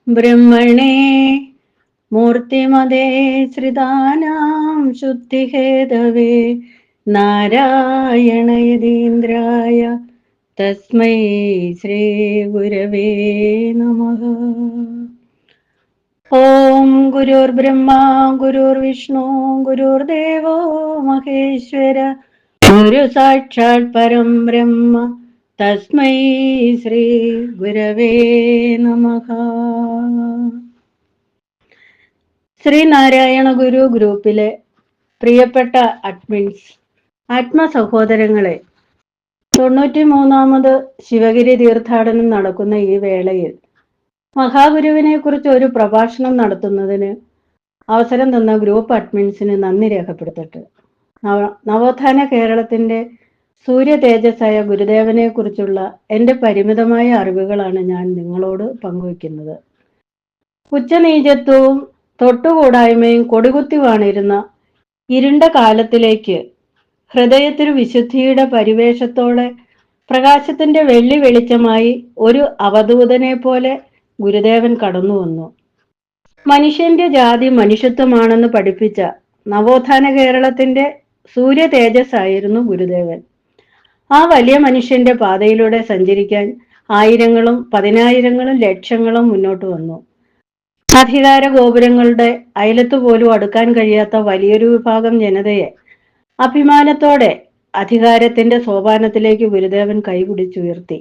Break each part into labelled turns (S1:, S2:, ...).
S1: ബ്രഹ്മണേ മൂർത്തിമതേ ശ്രിതാനാം ശുദ്ധിഹേതവേ നാരായണ യതീന്ദ്രായ തസ്മൈ ശ്രീ ഗുരവേ നമഃ. ഓം ഗുരുർബ്രഹ്മാ ഗുരുർവിഷ്ണു ഗുരുർദേവോ മഹേശ്വര ഗുരു സാക്ഷാത് പരം ബ്രഹ്മ തസ്മൈ ശ്രീ ഗുരവേ നമഃ. ശ്രീനാരായണ ഗുരു ഗ്രൂപ്പിലെ പ്രിയപ്പെട്ട അഡ്മിൻസ്, ആത്മസഹോദരങ്ങളെ, 93ാമത് ശിവഗിരി തീർത്ഥാടനം നടക്കുന്ന ഈ വേളയിൽ മഹാഗുരുവിനെ കുറിച്ച് ഒരു പ്രഭാഷണം നടത്തുന്നതിന് അവസരം തന്ന ഗ്രൂപ്പ് അഡ്മിൻസിന് നന്ദി രേഖപ്പെടുത്തട്ടെ. നവോത്ഥാന കേരളത്തിന്റെ സൂര്യ തേജസ്സായ ഗുരുദേവനെ കുറിച്ചുള്ള എൻ്റെ പരിമിതമായ അറിവുകളാണ് ഞാൻ നിങ്ങളോട് പങ്കുവയ്ക്കുന്നത്. ഉച്ചനീചത്വവും തൊട്ടുകൂടായ്മയും കൊടികുത്തി വാണിരുന്ന ഇരുണ്ട കാലത്തിലേക്ക് ഹൃദയത്തിൽ വിശുദ്ധിയുടെ പരിവേഷത്തോടെ പ്രകാശത്തിന്റെ വെള്ളി വെളിച്ചമായി ഒരു അവധൂതനെ പോലെ ഗുരുദേവൻ കടന്നു വന്നു. മനുഷ്യന്റെ ജാതി മനുഷ്യത്വമാണെന്ന് പഠിപ്പിച്ച നവോത്ഥാന കേരളത്തിന്റെ സൂര്യ തേജസ്സായിരുന്നു ഗുരുദേവൻ. ആ വലിയ മനുഷ്യന്റെ പാതയിലൂടെ സഞ്ചരിക്കാൻ ആയിരങ്ങളും പതിനായിരങ്ങളും ലക്ഷങ്ങളും മുന്നോട്ട് വന്നു. അധികാര ഗോപുരങ്ങളുടെ അയലത്തു പോലും അടുക്കാൻ കഴിയാത്ത വലിയൊരു വിഭാഗം ജനതയെ അഭിമാനത്തോടെ അധികാരത്തിന്റെ സോപാനത്തിലേക്ക് ഗുരുദേവൻ കൈപിടിച്ചുയർത്തി.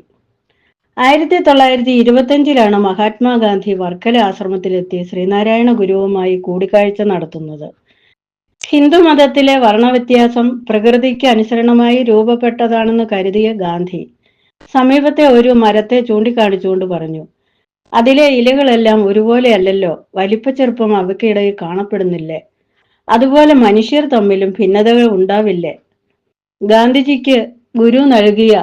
S1: 1925 മഹാത്മാഗാന്ധി വർക്കല ആശ്രമത്തിലെത്തി ശ്രീനാരായണ ഗുരുവുമായി കൂടിക്കാഴ്ച നടത്തുന്നത്. ഹിന്ദുമതത്തിലെ വർണ്ണവ്യത്യാസം പ്രകൃതിക്ക് അനുസരണമായി രൂപപ്പെട്ടതാണെന്ന് കരുതിയ ഗാന്ധി സമീപത്തെ ഒരു മരത്തെ ചൂണ്ടിക്കാണിച്ചുകൊണ്ട് പറഞ്ഞു, അതിലെ ഇലകളെല്ലാം ഒരുപോലെ അല്ലല്ലോ, വലിപ്പച്ചെറുപ്പം അവയ്ക്കിടയിൽ കാണപ്പെടുന്നില്ലേ, അതുപോലെ മനുഷ്യർ തമ്മിലും ഭിന്നതകൾ ഉണ്ടാവില്ലേ. ഗാന്ധിജിക്ക് ഗുരു നൽകിയ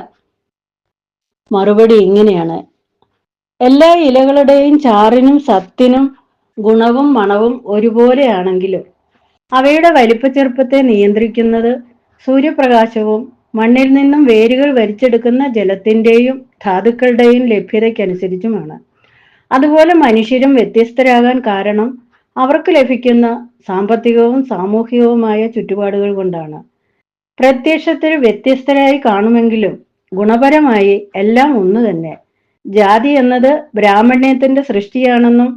S1: മറുപടി ഇങ്ങനെയാണ്: എല്ലാ ഇലകളുടെയും ചാറിനും സത്തിനും ഗുണവും മണവും ഒരുപോലെയാണെങ്കിലും അവയുടെ വലിപ്പച്ചെറുപ്പത്തെ നിയന്ത്രിക്കുന്നത് സൂര്യപ്രകാശവും മണ്ണിൽ നിന്നും വേരുകൾ വലിച്ചെടുക്കുന്ന ജലത്തിന്റെയും ധാതുക്കളുടെയും ലഭ്യതയ്ക്കനുസരിച്ചുമാണ്. അതുപോലെ മനുഷ്യരും വ്യത്യസ്തരാകാൻ കാരണം അവർക്ക് ലഭിക്കുന്ന സാമ്പത്തികവും സാമൂഹികവുമായ ചുറ്റുപാടുകൾ കൊണ്ടാണ്. പ്രത്യക്ഷത്തിൽ വ്യത്യസ്തരായി കാണുമെങ്കിലും ഗുണപരമായി എല്ലാം ഒന്നു തന്നെ. ജാതി എന്നത് ബ്രാഹ്മണ്യത്തിന്റെ സൃഷ്ടിയാണെന്നും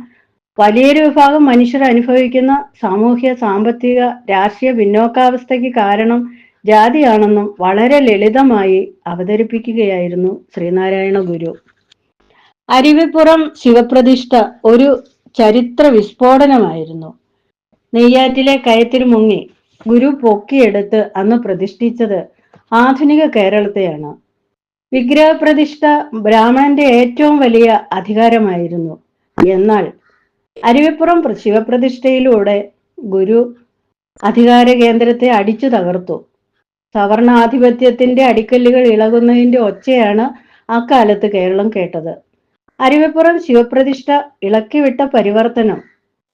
S1: വലിയൊരു വിഭാഗം മനുഷ്യർ അനുഭവിക്കുന്ന സാമൂഹ്യ സാമ്പത്തിക രാഷ്ട്രീയ പിന്നോക്കാവസ്ഥയ്ക്ക് കാരണം ജാതിയാണെന്നും വളരെ ലളിതമായി അവതരിപ്പിക്കുകയായിരുന്നു ശ്രീനാരായണ ഗുരു. അരുവിപ്പുറം ശിവപ്രതിഷ്ഠ ഒരു ചരിത്ര വിസ്ഫോടനമായിരുന്നു. നെയ്യാറ്റിലെ കയത്തിൽ മുങ്ങി ഗുരു പൊക്കിയെടുത്ത് അന്ന് പ്രതിഷ്ഠിച്ചത് ആധുനിക കേരളത്തെയാണ്. വിഗ്രഹപ്രതിഷ്ഠ ബ്രാഹ്മണന്റെ ഏറ്റവും വലിയ അധികാരമായിരുന്നു. എന്നാൽ അരുവിപ്പുറം ശിവപ്രതിഷ്ഠയിലൂടെ ഗുരു അധികാര കേന്ദ്രത്തെ അടിച്ചു തകർത്തു. സവർണാധിപത്യത്തിന്റെ അടിക്കല്ലുകൾ ഇളകുന്നതിന്റെ ഒച്ചയാണ് അക്കാലത്ത് കേരളം കേട്ടത്. അരുവിപ്പുറം ശിവപ്രതിഷ്ഠ ഇളക്കിവിട്ട പരിവർത്തനം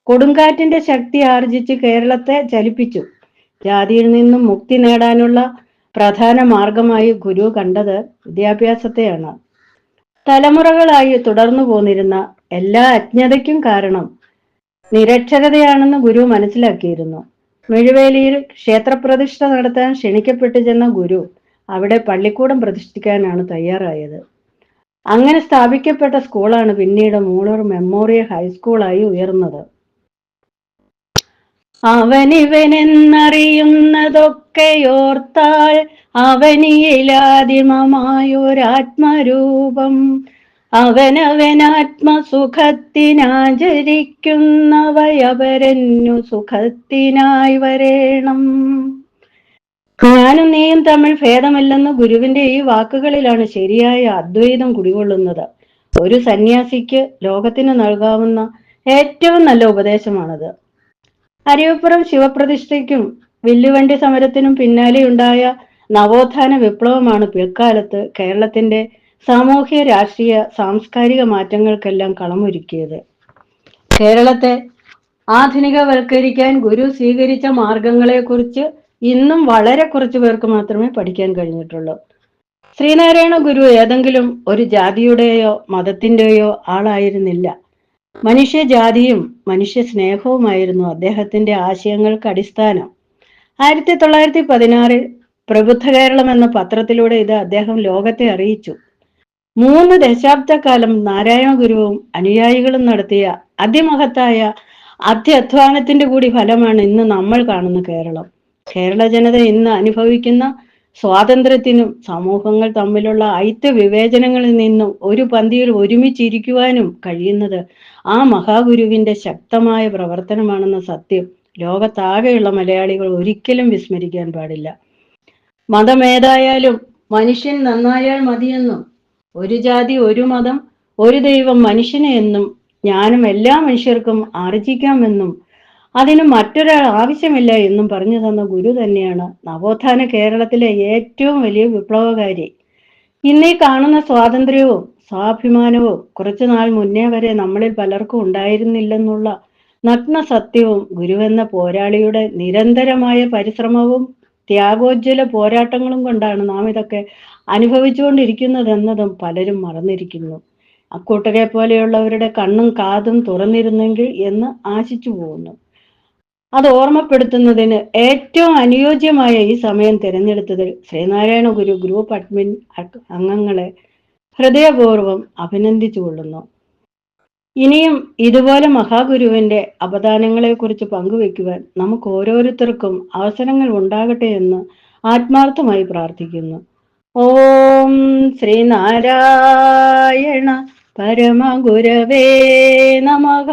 S1: കൊടുങ്കാറ്റിന്റെ ശക്തി ആർജിച്ച് കേരളത്തെ ചലിപ്പിച്ചു. ജാതിയിൽ നിന്നും മുക്തി നേടാനുള്ള പ്രധാന മാർഗമായി ഗുരു കണ്ടത് വിദ്യാഭ്യാസത്തെയാണ്. തലമുറകളായി തുടർന്നു പോന്നിരുന്ന എല്ലാ അജ്ഞതയ്ക്കും കാരണം നിരക്ഷരതയാണെന്ന് ഗുരു മനസ്സിലാക്കിയിരുന്നു. മെഴുവേലിയിൽ ക്ഷേത്രപ്രതിഷ്ഠ നടത്താൻ ക്ഷണിക്കപ്പെട്ടു ചെന്ന ഗുരു അവിടെ പള്ളിക്കൂടം പ്രതിഷ്ഠിക്കാനാണ് തയ്യാറായത്. അങ്ങനെ സ്ഥാപിക്കപ്പെട്ട സ്കൂളാണ് പിന്നീട് മൂളൂർ മെമ്മോറിയൽ ഹൈസ്കൂളായി ഉയർന്നത്. അവനിവനെന്നറിയുന്നതൊക്കെയോർത്താൽ അവനിയിലാദിമമായൊരാത്മരൂപം അവനവനാത്മസുഖത്തിനാചരിക്കുന്നവയവരന്നു സുഖത്തിനായി വരേണം. ഞാനും നീയും തമ്മിൽ ഭേദമില്ലെന്ന് ഗുരുവിന്റെ ഈ വാക്കുകളിലാണ് ശരിയായ അദ്വൈതം കുടികൊള്ളുന്നത്. ഒരു സന്യാസിക്ക് ലോകത്തിന് നൽകാവുന്ന ഏറ്റവും നല്ല ഉപദേശമാണത്. അരുവിപ്പുറം ശിവപ്രതിഷ്ഠയ്ക്കും വില്ലുവണ്ടി സമരത്തിനും പിന്നാലെയുണ്ടായ നവോത്ഥാന വിപ്ലവമാണ് പിൽക്കാലത്ത് കേരളത്തിന്റെ സാമൂഹ്യ രാഷ്ട്രീയ സാംസ്കാരിക മാറ്റങ്ങൾക്കെല്ലാം കളമൊരുക്കിയത്. കേരളത്തെ ആധുനികവൽക്കരിക്കാൻ ഗുരു സ്വീകരിച്ച മാർഗങ്ങളെക്കുറിച്ച് ഇന്നും വളരെ കുറച്ചു പേർക്ക് മാത്രമേ പഠിക്കാൻ കഴിഞ്ഞിട്ടുള്ളൂ. ശ്രീനാരായണ ഗുരു ഏതെങ്കിലും ഒരു ജാതിയുടെയോ മതത്തിന്റെയോ ആളായിരുന്നില്ല. മനുഷ്യജാതിയും മനുഷ്യ സ്നേഹവുമായിരുന്നു അദ്ദേഹത്തിന്റെ ആശയങ്ങൾക്ക് അടിസ്ഥാനം. 1916 പ്രബുദ്ധ കേരളം എന്ന പത്രത്തിലൂടെ ഇത് അദ്ദേഹം ലോകത്തെ അറിയിച്ചു. 3 ദശാബ്ദക്കാലം നാരായണ ഗുരുവും അനുയായികളും നടത്തിയ അതിമഹത്തായ അത്യധ്വാനത്തിന്റെ കൂടി ഫലമാണ് ഇന്ന് നമ്മൾ കാണുന്ന കേരളം. കേരള ജനത ഇന്ന് അനുഭവിക്കുന്ന സ്വാതന്ത്ര്യത്തിനും സമൂഹങ്ങൾ തമ്മിലുള്ള ഐക്യ വിവേചനങ്ങളിൽ നിന്നും ഒരു പന്തിയിൽ ഒരുമിച്ചിരിക്കുവാനും കഴിയുന്നത് ആ മഹാഗുരുവിന്റെ ശക്തമായ പ്രവർത്തനമാണെന്ന സത്യം ലോകത്താകെയുള്ള മലയാളികൾ ഒരിക്കലും വിസ്മരിക്കാൻ പാടില്ല. മതമേതായാലും മനുഷ്യൻ നന്നായാൽ മതിയെന്നും ഒരു ജാതി, ഒരു മതം, ഒരു ദൈവം മനുഷ്യന് എന്നും ജ്ഞാനം എല്ലാ മനുഷ്യർക്കും ആർജിക്കാമെന്നും അതിന് മറ്റൊരാൾ ആവശ്യമില്ല എന്നും പറഞ്ഞു തന്ന ഗുരു തന്നെയാണ് നവോത്ഥാന കേരളത്തിലെ ഏറ്റവും വലിയ വിപ്ലവകാരി. ഇന്നീ കാണുന്ന സ്വാതന്ത്ര്യവും സ്വാഭിമാനവും കുറച്ചുനാൾ മുന്നേ വരെ നമ്മളിൽ പലർക്കും ഉണ്ടായിരുന്നില്ലെന്നുള്ള നഗ്ന സത്യവും ഗുരുവെന്ന പോരാളിയുടെ നിരന്തരമായ പരിശ്രമവും ത്യാഗോജ്വല പോരാട്ടങ്ങളും കൊണ്ടാണ് നാം ഇതൊക്കെ അനുഭവിച്ചുകൊണ്ടിരിക്കുന്നതെന്നതും പലരും മറന്നിരിക്കുന്നു. അക്കൂട്ടരെ പോലെയുള്ളവരുടെ കണ്ണും കാതും തുറന്നിരുന്നെങ്കിൽ എന്ന് ആശിച്ചു പോകുന്നു. അത് ഓർമ്മപ്പെടുത്തുന്നതിന് ഏറ്റവും അനുയോജ്യമായ ഈ സമയം തിരഞ്ഞെടുത്തതിൽ ശ്രീനാരായണ ഗുരു ഗ്രൂപ്പ് അഡ്മിൻ അംഗങ്ങളെ ഹൃദയപൂർവ്വം അഭിനന്ദിച്ചുകൊള്ളുന്നു. ഇനിയും ഇതുപോലെ മഹാഗുരുവിന്റെ അപദാനങ്ങളെക്കുറിച്ച് പങ്കുവെക്കുവാൻ നമുക്ക് ഓരോരുത്തർക്കും അവസരങ്ങൾ ഉണ്ടാകട്ടെ എന്ന് ആത്മാർത്ഥമായി പ്രാർത്ഥിക്കുന്നു. ഓം ശ്രീനാരായണ പരമഗുരവേ നമഃ.